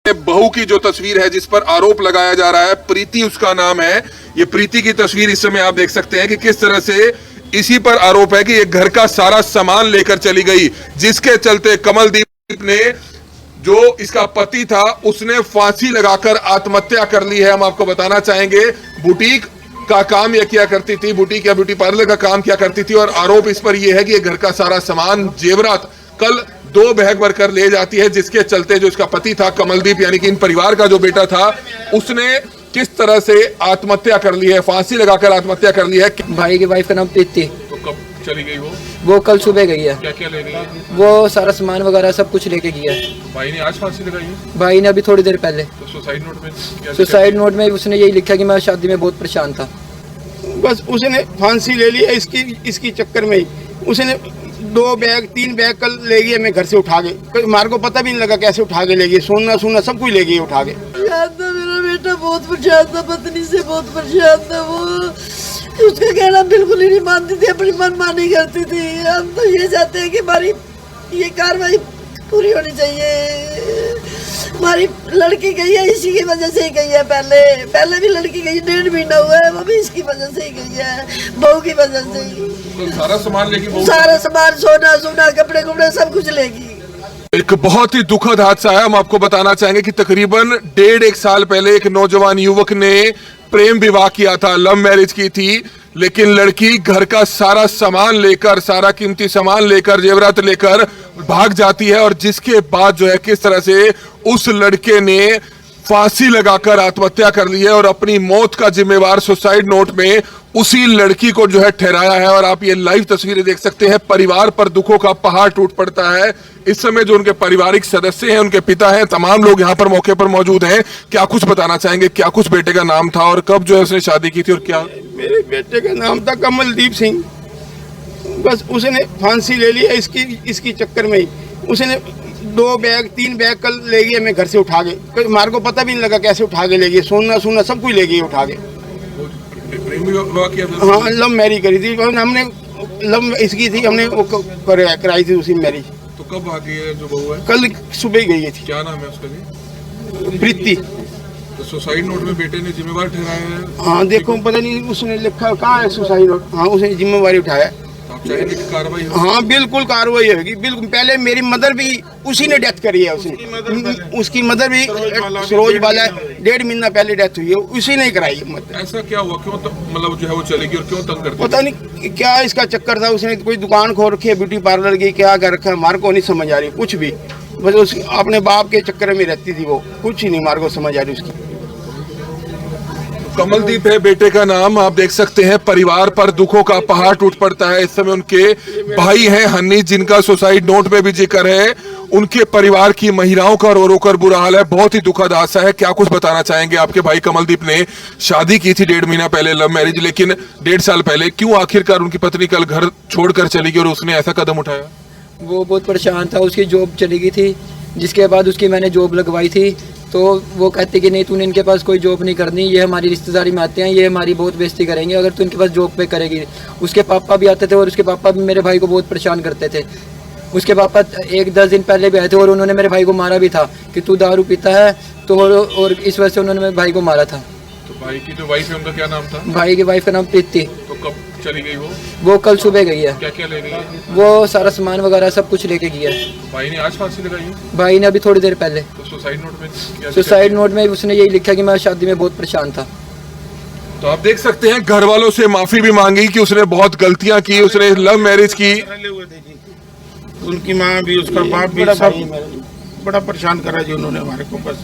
बहू की जो तस्वीर है जिस पर आरोप लगाया जा रहा है, प्रीति उसका नाम है। ये प्रीति की तस्वीर इस समय आप देख सकते हैं कि किस तरह से इसी पर आरोप है कि ये घर का सारा सामान लेकर चली गई, जिसके चलते कमलदीप ने, जो इसका पति था, उसने फांसी लगाकर आत्महत्या कर ली है। हम आपको बताना चाहेंगे, बुटीक का काम यह किया करती थी, बुटीक या ब्यूटी पार्लर का काम किया करती थी, और आरोप इस पर यह है कि ये घर का सारा सामान, जेवरात कल 2 बैग भरकर ले जाती है, जिसके चलते जो इसका पति था कमलदीप, यानी कि इन परिवार का जो बेटा था, उसने किस तरह से आत्महत्या कर ली है, फांसी लगाकर आत्महत्या कर ली है। भाई की वाइफ का नाम प्रीति। तो कब चली गई वो कल सुबह गई है। क्या क्या ले गई है? वो सारा सामान वगैरह सब कुछ लेके गया है। भाई ने आज फांसी लगाई है? भाई ने अभी थोड़ी देर पहले। तो सुसाइड नोट में क्या सुसाइड नोट में उसने यही लिखा कि मैं शादी में बहुत परेशान था। बस उसने फांसी ले ली है, इसकी चक्कर में ही उसने 2 बैग 3 बैग कल ले गई, मैं घर से उठा के, मार को पता भी नहीं लगा कैसे उठा के ले गई, सोना सब कुछ ले गई उठा के। मेरा बेटा बहुत परेशान था, पत्नी से बहुत परेशान था। वो उसका कहना बिल्कुल ही नहीं मानती थी, अपनी मनमानी करती थी। हम तो ये चाहते हैं कि हमारी ये कार्रवाई पूरी होनी चाहिए। हमारी लड़की गई है, इसी की वजह से ही गई है। पहले भी लड़की गई, 1.5 महीना हुआ है, वो भी इसकी वजह से ही गई है, बहू की वजह से ही। तो सारा सामान लेगी, सारा सामान, सोना कपड़े सब कुछ लेगी। एक बहुत ही दुखद हादसा है। हम आपको बताना चाहेंगे कि तकरीबन 1.5 साल पहले एक नौजवान युवक ने प्रेम विवाह किया था, लव मैरिज की थी, लेकिन लड़की घर का सारा सामान लेकर, सारा कीमती सामान लेकर, जेवरात लेकर भाग जाती है, और जिसके बाद जो है किस तरह से उस लड़के ने फांसी लगाकर आत्महत्या कर ली है, और अपनी मौत का जिम्मेवार सुसाइड नोट में उसी लड़की को जो है ठहराया है। और आप ये लाइव तस्वीरें देख सकते हैं, परिवार पर दुखों का पहाड़ टूट पड़ता है। इस समय जो उनके पारिवारिक सदस्य हैं, उनके पिता हैं, तमाम लोग यहाँ पर मौके पर मौजूद हैं। क्या कुछ बताना चाहेंगे, क्या कुछ बेटे का नाम था और कब जो है उसने शादी की थी, और क्या? मेरे बेटे का नाम था कमलदीप सिंह। बस उसने फांसी ले ली है, इसकी चक्कर में ही उसने 2 बैग 3 बैग कल ले गई, मैं घर से उठा के, मार को पता भी नहीं लगा कैसे उठा के ले गई, सोना सब कुछ ले गई उठा के। हाँ, लव मैरिज करी थी हमने, लव इसकी थी, हमने वो कराई थी उसी मैरिज। तो कब आ गई है जो बहू है? कल सुबह ही गई थी। क्या नाम है उसका जी? प्रीति। तो सुसाइड नोट में बेटे ने जिम्मेवार ठहराया है? हाँ, देखो पता नहीं उसने लिखा कहाँ है सुसाइड नोट। हाँ, उसने जिम्मेवारी उठाया। तो आप चाहेंगे कि कार्रवाई हो? हाँ, बिल्कुल कार्रवाई होगी, बिल्कुल। पहले मेरी मदर भी उसी ने डेथ करी है, उसकी मदर भी सरोज वाला 1.5 महीना पहले डेथ हुई है, उसी ने कराई है मदर। ऐसा क्या हुआ, क्यों मतलब जो है वो चलेगी और क्यों तंग करती है? पता नहीं क्या इसका चक्कर था, उसने कोई दुकान खोल रखी है ब्यूटी पार्लर की, क्या कर रखा है, मार को नहीं समझ आ रही कुछ भी। बस उस अपने बाप के चक्कर में रहती थी वो, कुछ ही नहीं मार को समझ आ रही उसकी। कमलदीप है बेटे का नाम, आप देख सकते हैं, परिवार पर दुखों का पहाड़ टूट पड़ता है। इस समय उनके भाई हैं हन्नी, जिनका सुसाइड नोट में भी जिक्र है। उनके परिवार की महिलाओं का रो रो कर बुरा हाल है। बहुत ही दुखद हादसा है। क्या कुछ बताना चाहेंगे? आपके भाई कमलदीप ने शादी की थी 1.5 महीना पहले, लव मैरिज, लेकिन 1.5 साल पहले क्यों आखिरकार उनकी पत्नी कल घर छोड़कर चली गई और उसने ऐसा कदम उठाया? वो बहुत परेशान था, उसकी जॉब चली गई थी, जिसके बाद उसकी मैंने जॉब लगवाई थी। तो वो कहती कि नहीं, तूने इनके पास कोई जॉब नहीं करनी, ये हमारी रिश्तेदारी में आते हैं, ये हमारी बहुत बेइज्जती करेंगे अगर तू इनके पास जॉब पे करेगी। उसके पापा भी आते थे, और उसके पापा भी मेरे भाई को बहुत परेशान करते थे। उसके पापा 1-10 दिन पहले भी आए थे, और उन्होंने मेरे भाई को मारा भी था कि तू दारू पीता है, तो और इस वजह से उन्होंने मेरे भाई को मारा था। तो भाई की जो वाइफ है उनका क्या नाम था? भाई की वाइफ का नाम प्रीति। तो कब चली गई वो कल सुबह गई है। क्या क्या ले गई है? वो सारा सामान वगैरह सब कुछ लेके गया है। भाई ने आज फांसी लगाई है? भाई ने अभी थोड़ी देर पहले। तो सुसाइड नोट में क्या? सुसाइड नोट में उसने यही लिखा कि मैं शादी में बहुत परेशान था। तो आप देख सकते हैं, घर वालों से माफी भी मांगी कि उसने बहुत गलतियां की, उसने लव मैरिज की। उनकी माँ भी, उसका बाप भी, बड़ा परेशान करा जी उन्होंने हमारे को। बस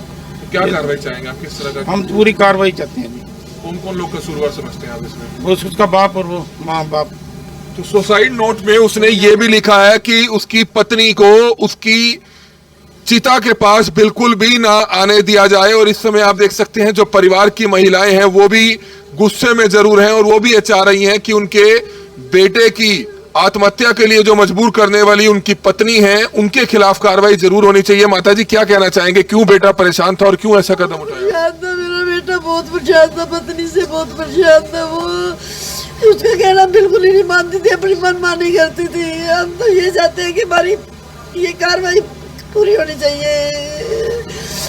क्या कार्रवाई चाहेंगे आप, किस तरह का? हम पूरी कार्रवाई चाहते हैं। कौन कौन लोग कसूरवार समझते हैं आप इसमें? वो उसका बाप और वो माँ बाप। तो सुसाइड नोट में उसने ये भी लिखा है कि उसकी पत्नी को उसकी चिता के पास बिल्कुल भी ना आने दिया जाए। और इस समय आप देख सकते हैं, जो परिवार की महिलाएं हैं वो भी गुस्से में जरूर हैं, और वो भी ये चाह रही हैं कि उनके बेटे की आत्महत्या के लिए जो मजबूर करने वाली उनकी पत्नी है, उनके खिलाफ कार्रवाई जरूर होनी चाहिए। माता जी, क्या कहना चाहेंगे, क्यों बेटा परेशान था और क्यों ऐसा कदम उठाया? मेरा बेटा बहुत परेशान था, पत्नी से बहुत परेशान था। वो उसका कहना बिल्कुल ही नहीं मानती थी, अपनी मनमानी करती थी। हम तो ये चाहते हैं कि हमारी ये कार्रवाई पूरी होनी चाहिए।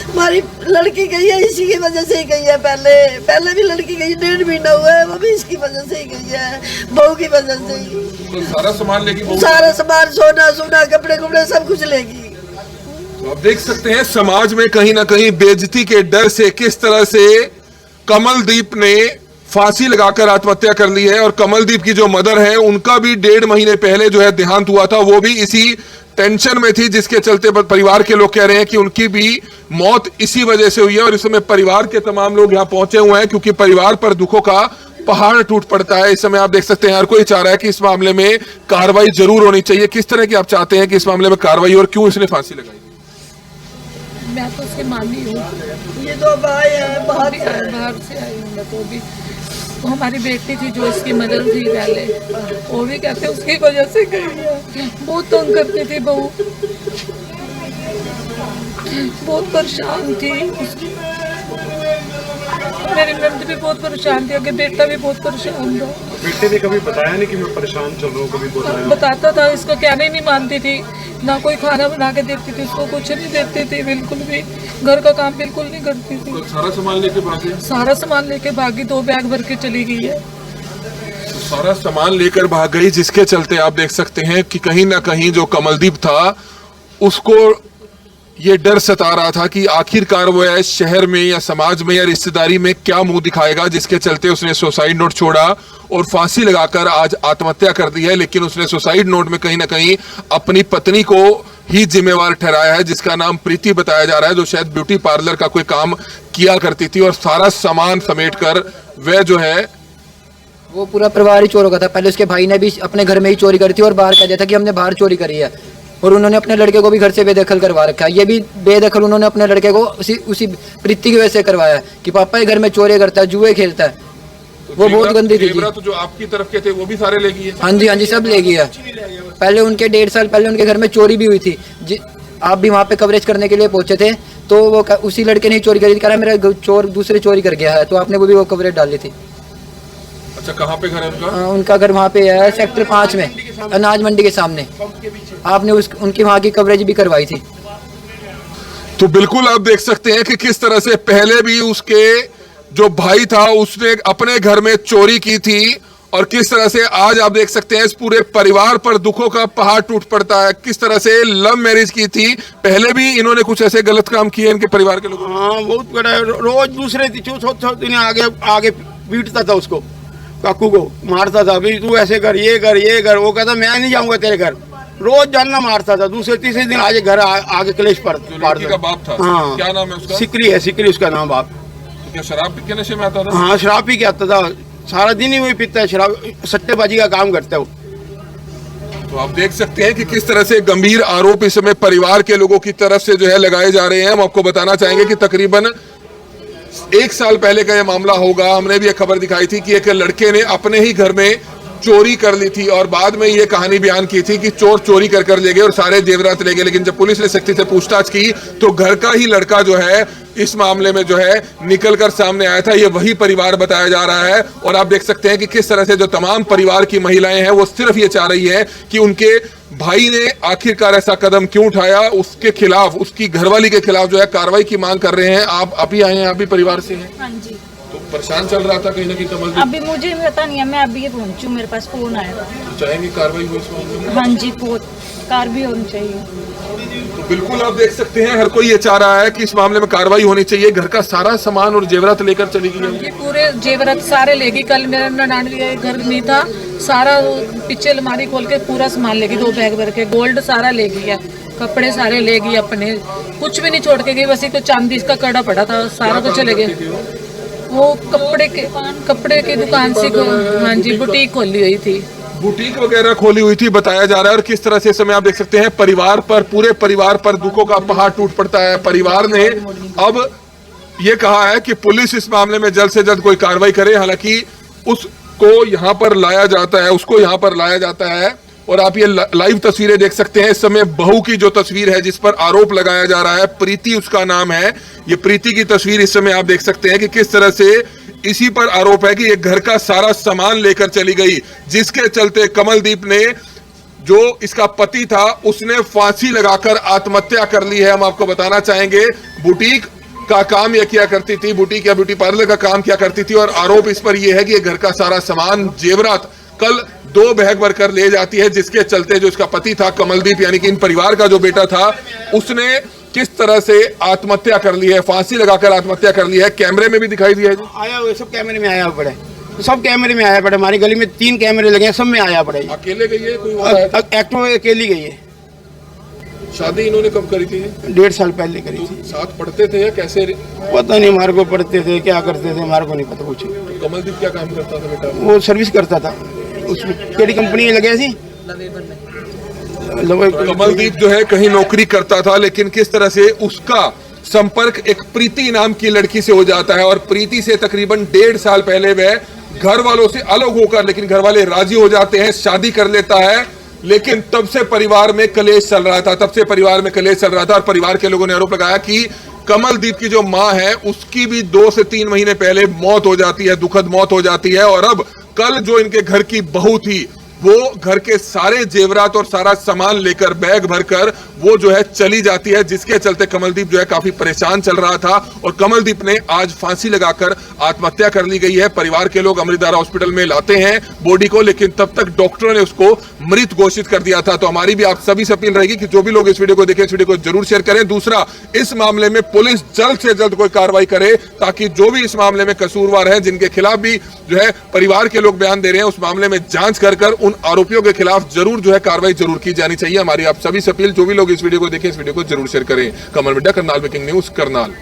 हमारी लड़की गई है, इसी की वजह से ही गई है। पहले भी लड़की गई, 1.5 महीना हुआ है, वो भी इसकी वजह से ही गई है, बहू की वजह से ही। तो सारा सामान लेगी बहू? सारा सामान, सोना कपड़े सब कुछ लेगी। तो आप देख सकते हैं समाज में कहीं ना कहीं बेइज्जती के डर से किस तरह से कमलदीप ने फांसी लगाकर आत्महत्या कर ली है। और कमलदीप की जो मदर है उनका भी 1.5 महीने पहले जो है देहांत हुआ था, वो भी इसी टेंशन में थी, जिसके चलते परिवार के लोग कह रहे हैं कि उनकी भी मौत इसी वजह से हुई है। और इस समय परिवार के तमाम लोग यहाँ पहुंचे हुए हैं क्योंकि परिवार पर दुखों का पहाड़ टूट पड़ता है। इस समय आप देख सकते हैं हर कोई चाह रहा है कि इस मामले में कार्रवाई जरूर होनी चाहिए। किस तरह की आप चाहते हैं कि इस मामले में कार्रवाई और क्यों इसने फांसी लगाई? मैं तो उसकी मामी हूँ, ये तो भाई है, बाहर से आई हूँ मैं तो भी। वो हमारी बेटी थी जो इसकी मदर थी पहले, वो भी कहते उसकी वजह से गई है। बहुत तंग करती थी बहू, बहुत परेशान थी। मेरी नंद भी बहुत परेशान थी, आगे बेटा भी बहुत परेशान था। बेटे ने कभी बताया नहीं कि मैं परेशान चल रहा हूँ? कभी बताया? बताता था, इसको कहने नहीं मानती थी, ना कोई खाना बना के देती थी, इसको कुछ नहीं देती थी, बिल्कुल भी घर का काम बिल्कुल नहीं करती थी। तो सारा सामान लेके भागी? सारा सामान लेके भागी, 2 बैग भर के चली गई है। सारा सामान लेकर भाग गई, जिसके चलते आप देख सकते हैं कि कहीं ना कहीं जो कमलदीप था उसको ये डर सता रहा था कि आखिरकार वो है शहर में या समाज में या रिश्तेदारी में क्या मुंह दिखाएगा, जिसके चलते उसने सुसाइड नोट छोड़ा और फांसी लगाकर आज आत्महत्या कर दी है। लेकिन उसने सुसाइड नोट में कहीं ना कहीं अपनी पत्नी को ही जिम्मेवार ठहराया है, जिसका नाम प्रीति बताया जा रहा है, जो शायद ब्यूटी पार्लर का कोई काम किया करती थी। और सारा सामान समेट कर वह जो है वो पूरा परिवार ही चोर हो गया था। पहले उसके भाई ने भी अपने घर में ही चोरी करी थी और बाहर कह दिया था कि हमने बाहर चोरी करी है। और उन्होंने अपने लड़के को भी घर से बेदखल करवा रखा है। ये भी बेदखल उन्होंने अपने लड़के को उसी प्रीति की वजह से करवाया है कि पापा ये घर में चोरी करता है, जुए खेलता है। वो बहुत गंदी थी। तो जो आपकी तरफ के थे वो भी सारे ले गई है? हाँ जी सब ले गई है। पहले उनके 1.5 साल पहले उनके घर में चोरी भी हुई थी। आप भी वहाँ पे कवरेज करने के लिए पहुंचे थे, तो वो उसी लड़के ने चोरी करी थी। कह रहा मेरा चोर दूसरे चोरी कर गया है, तो आपने वो कवरेज डाली थी। अच्छा, कहाँ पे घर है उनका? उनका घर वहाँ पे है सेक्टर 5 में, अनाज मंडी के सामने। आपने उनकी वहाँ की कवरेज भी करवाई थी। तो बिल्कुल आप देख सकते हैं कि किस तरह से पहले भी उसके जो भाई था उसने अपने घर में चोरी की थी और किस तरह से आज आप देख सकते हैं इस पूरे परिवार पर दुखों का पहाड़ टूट पड़ता है। किस तरह से लव मैरिज की थी, पहले भी इन्होंने कुछ ऐसे गलत काम किए इनके परिवार के लोगों ने? हाँ, बहुत बड़ा। रोज दूसरे दिन आगे पीटता था उसको, काकू को मारता था, भाई तू ऐसे कर, ये कर। वो कहता मैं नहीं जाऊंगा तेरे घर, रोज जानना मारता था। दूसरे तीसरे दिन आज घर आगे क्लेश पर का बाप था। हाँ, क्या नाम है उसका? सिकरी उसका नाम। बाप तो क्या शराब के नशे में आता था? हाँ, शराब पी के आता था, सारा दिन ही वही पीता है, शराब सट्टेबाजी का काम करता है वो। तो आप देख सकते हैं कि किस तरह से गंभीर आरोप इस समय परिवार के लोगों की तरफ से जो है लगाए जा रहे हैं। हम आपको बताना चाहेंगे कि तकरीबन 1 साल पहले का यह मामला होगा। हमने भी एक खबर दिखाई थी कि एक लड़के ने अपने ही घर में चोरी कर ली थी और बाद में ये कहानी बयान की थी कि चोर चोरी कर ले गए और सारे जेवरात ले गए। लेकिन जब पुलिस ने सख्ती से पूछताछ की तो घर का ही लड़का जो है इस मामले में जो है निकलकर सामने आया था। ये वही परिवार बताया जा रहा है। और आप देख सकते हैं कि किस तरह से जो तमाम परिवार की महिलाएं हैं वो सिर्फ ये चाह रही है कि उनके भाई ने आखिरकार ऐसा कदम क्यों उठाया, उसके खिलाफ, उसकी घरवाली के खिलाफ जो है कार्रवाई की मांग कर रहे हैं। आप अभी आए हैं, आप भी परिवार से हैं? हाँ जी। तो परेशान चल रहा था कहीं ना कहीं कमल? अभी मुझे पता नहीं है, मैं अभी ये पहुंची हूँ, मेरे पास फोन आया था। चाहेंगे कार्रवाई हो इस मामले में? हाँ जी, बहुत कार भी होनी चाहिए। तो बिल्कुल आप देख सकते हैं हर कोई ये चाह रहा है कि इस मामले में कार्रवाई होनी चाहिए। घर का सारा सामान और जेवरात लेकर चली गई। ये पूरे जेवरात सारे लेगी। कल मेरा ननानवी घर नहीं था, सारा पीछे अलमारी खोल के पूरा सामान लेगी, 2 बैग भर के। गोल्ड सारा ले गई है, कपड़े सारे ले गई, अपने कुछ भी नहीं छोड़ के गई। बस एक तो चांदी का कड़ा पड़ा था, सारा कुछ चले गए। वो कपड़े की दुकान से, हाँ जी, बुटीक खोली हुई थी, बुटीक वगैरह खोली हुई थी बताया जा रहा है। और किस तरह से इस समय आप देख सकते हैं परिवार पर, पूरे परिवार पर दुखों का पहाड़ टूट पड़ता है। परिवार ने अब ये कहा है कि पुलिस इस मामले में जल्द से जल्द कोई कार्रवाई करे। हालांकि उसको यहाँ पर लाया जाता है, उसको यहाँ पर लाया जाता है। और आप ये लाइव तस्वीरें देख सकते हैं। इस समय बहू की जो तस्वीर है जिस पर आरोप लगाया जा रहा है, प्रीति उसका नाम है, ये प्रीति की तस्वीर इस समय आप देख सकते हैं कि किस तरह से इसी पर आरोप है कि ये घर का सारा सामान लेकर चली गई, जिसके चलते कमलदीप ने, जो इसका पति था, उसने फांसी लगाकर आत्महत्या कर ली है। हम आपको बताना चाहेंगे बुटीक का काम यह किया करती थी, बुटीक या ब्यूटी पार्लर का काम किया करती थी, और आरोप इस पर यह है कि घर का सारा सामान जेवरात कल 2 बैग भरकर ले जाती है, जिसके चलते जो इसका पति था कमलदीप, यानी कि इन परिवार का जो बेटा था, उसने किस तरह से आत्महत्या कर ली है, फांसी लगाकर आत्महत्या कर ली है। कैमरे में भी दिखाई दिया है जी। आया हुआ सब कैमरे में आया पड़े, सब कैमरे में आया पड़े। हमारी गली में 3 कैमरे लगे हैं, सब में आया पड़े। अकेले गई है कोई और है? एक्टिवा अकेली गई है। शादी इन्होंने कब करी थी? 1.5 साल पहले करी थी। साथ पढ़ते थे या कैसे? पता नहीं, हमारे को पढ़ते थे क्या करते थे, हमारे को नहीं पता कुछ। कमलदीप क्या काम करता था बेटा? वो सर्विस करता था, उसमें केड़ी कंपनी लगे सी। कमलदीप जो है कहीं नौकरी करता था, लेकिन किस तरह से उसका संपर्क एक प्रीति नाम की लड़की से हो जाता है, और प्रीति से तकरीबन 1.5 साल पहले वह घर वालों से अलग होकर, लेकिन घर वाले राजी हो जाते हैं, शादी कर लेता है। लेकिन तब से परिवार में कलेश चल रहा था, और परिवार के लोगों ने आरोप लगाया कि कमलदीप की जो मां है उसकी भी 2 से 3 महीने पहले मौत हो जाती है, दुखद मौत हो जाती है। और अब कल जो इनके घर की बहू थी, वो घर के सारे जेवरात और सारा सामान लेकर बैग भरकर वो जो है चली जाती है, जिसके चलते कमलदीप जो है काफी परेशान चल रहा था, और कमलदीप ने आज फांसी लगाकर आत्महत्या कर ली गई है। परिवार के लोग अमृतधारा हॉस्पिटल में लाते हैं बॉडी को, लेकिन तब तक डॉक्टरों ने उसको मृत घोषित कर दिया था। तो हमारी भी आप सभी से अपील रहेगी कि जो भी लोग इस वीडियो को देखें, इस वीडियो को जरूर शेयर करें। दूसरा, इस मामले में पुलिस जल्द से जल्द कोई कार्रवाई करे, ताकि जो भी इस मामले में कसूरवार है, जिनके खिलाफ भी जो है परिवार के लोग बयान दे रहे हैं, उस मामले में जांच कर उन आरोपियों के खिलाफ जरूर जो है कार्रवाई जरूर की जानी चाहिए। हमारी आप सभी से अपील, जो भी लोग इस वीडियो को देखें, इस वीडियो को जरूर शेयर करें। कमल मिड्डा, करनाल ब्रेकिंग न्यूज, करनाल।